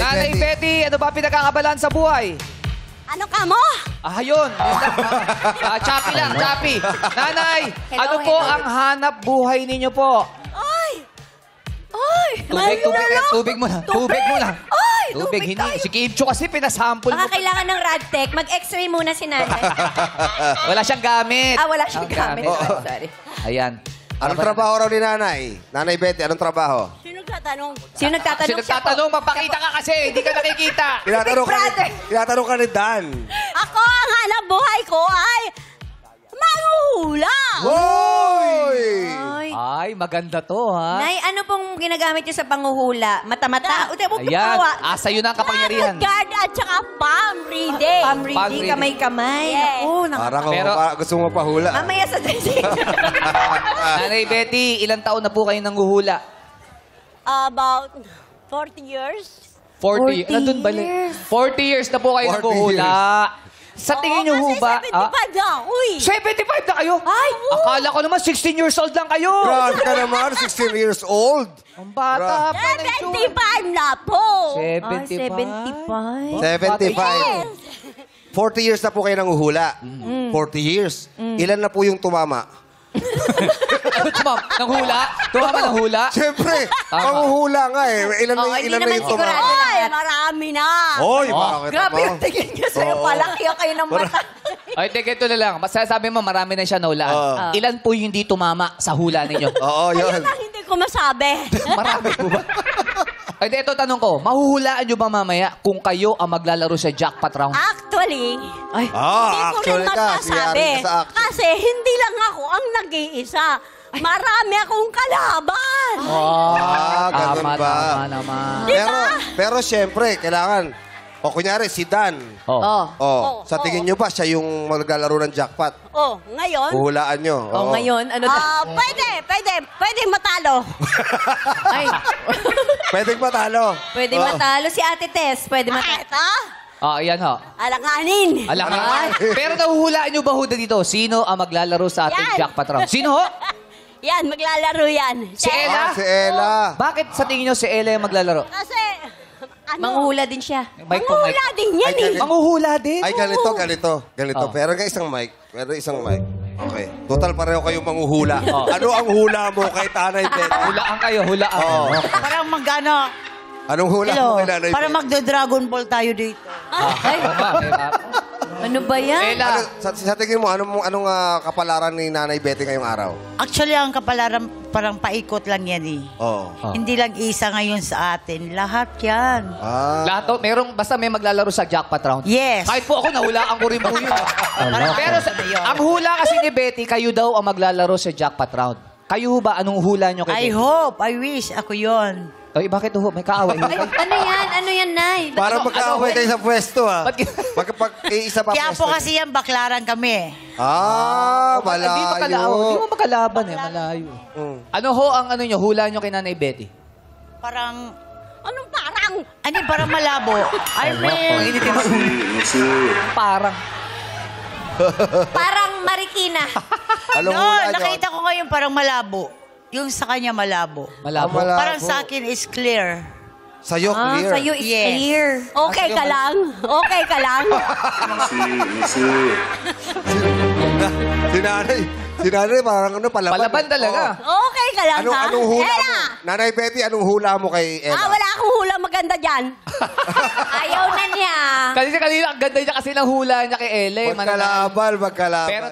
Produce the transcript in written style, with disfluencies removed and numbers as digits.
Nanay Betty, ano ba pinagkakabalaan sa buhay? Ano ka mo? Yun. Choppy lang, choppy. Nanay, Hello, ano po hello. ang hanap buhay ninyo po? Ay! Ay! Tubig muna. Tubig muna. Ay! Tubig, Tubig hindi. tayo. Si Kimcho kasi pinasample mo. Baka kailangan ng Radtech. Mag-x-ray muna si nanay. Wala siyang gamit. Wala siyang gamit. Oo. Sorry. Ayan. Anong trabaho raw ni Nanay? Nanay Betty, anong trabaho? Sino nagtatanong? Sino nagtatanong Sino nagtatanong? Magpakita ka kasi. Hindi ka nakikita. Tinatanong ka ni Dan. Ako, ang hanap buhay ko ay manguhula! Hoy! Ay. Ay, maganda to, ha? Nay, ano pong ginagamit niyo sa panguhula? Mata-mata? Ayan. Sa'yo na ang kapangyarihan. Guard at saka palm reading. Palm Palm reading, reading. kamay-kamay. Yes. Naku, Parang Pero- gusto mo pahula. Mamaya sa dressing. Nanay Betty, ilang taon na po kayo nanghuhula? About 40 years. 40. 40 Nandun bali. years. 40 years na po kayo 40 nanghuhula. Sa tingin niyo ho kasi ba? 75 na. Uy! 75 na kayo? Ay! Akala ko naman 16 years old lang kayo. Grabe ka naman, 16 years old. Ang bata pa na itsura. 75 na po! 75? 75. 40 years na po kayo nanguhula. 40 years. Ilan na po yung tumama? Ano tumam? Nanghula? Tumama ng hula? Siyempre, panguhula nga eh. Ilan Oo, na hindi ilan na naman yung tumama? sigurado. Ay, marami na! Hoy, bakit Grabe naman? yung tingin niyo sa'yo. Palaki kayo ng mata. Ay, teka, ito na lang. Masasabi mo, marami na siya nahulaan. Oo. Ilan po yung hindi tumama sa hula ninyo? Oo, yun. Ayun ang hindi ko masabi. Marami po ba? Ay, di, ito tanong ko. Mahuhulaan nyo ba mamaya kung kayo ang maglalaro sa jackpot round? Actually, Ay, hindi ko rin actually ka. masasabi. Siyari ka sa action. Kasi hindi lang ako ang nag-iisa. Marami akong kalaban. Ganun tama, ba? tama naman. Pero siyempre, kailangan. O kunyari, si Dan. Oh. Sa tingin nyo ba siya yung maglalaro ng jackpot? Oh, ngayon, Huhulaan nyo. Oo. ngayon, ano na? pwede matalo. Ay, Pwedeng matalo. pwede matalo si Ate Tess. Pwede matalo. Ito, Ayan ho. alanganin. Alangan. Pero nahuhulaan nyo ba ho dito? Sino ang maglalaro sa ating Yan. jackpot round? Sino ho? Yan, maglalaro yan. Si Ella? Si Ella. Bakit sa tingin nyo si Ella yung maglalaro? Kasi, Manghuhula din siya. manguhula din yan Ay, eh. Manguhula din? Ay, ganito. Oh. Pero nga isang mic. Okay. Total pareho kayong manguhula. Oh. Ano ang hula mo kay Tanay Betty? Hulaan kayo, hulaan. Oo. Parang mag-ano, Anong hula hello, mo kay Nanay para Betty? magdo-Dragon Ball tayo dito. Ay, ano ba yan? Ella. Sa tingin mo, anong kapalaran ni Nanay Betty ngayong araw? Actually, ang kapalaran parang paikot lang yan eh. Oo. Hindi lang isa ngayon sa atin. Lahat yan. Lahat to, basta may maglalaro sa jackpot round. Yes. Kahit po ako, nahulaan ko rin po yun. Pero ang hula kasi ni Betty, kayo daw ang maglalaro sa jackpot round. Kayo ho ba, anong hula nyo kay I Betty? hope, I wish, ako yon. Ay, bakit ho? May kaaway. Ay, ano yan? Ano yan, Nay? Parang magkaaway kayo sa pwesto, ha? Ba't Isa pa Kaya pwesto. po kasi yan, baklaran kami. Hindi mo malayo. makalaban eh, malayo. Ano ho ang hula nyo kay Nanay Betty? Parang, Anong parang? parang malabo. I mean, Parang. Parang Marikina. Anong no, hula nyo? nakita ko ngayon parang malabo. Yung sa kanya malabo. Malabo. Malabo. Parang sa akin is clear. Sa'yo, clear. Sa'yo is Yes. clear. Okay ka lang? Okay ka lang? Si nanay, parang palaban. Palaban talaga. Okay ka lang, ha? Anong hula Ella! mo? Nanay Betty, anong hula mo kay Ella? Wala akong hula maganda dyan. Ayaw na niya. Kasi kanina, ang ganda niya kasi ng hula niya kay Ella. eh, mananalo. Magkalaban. Pero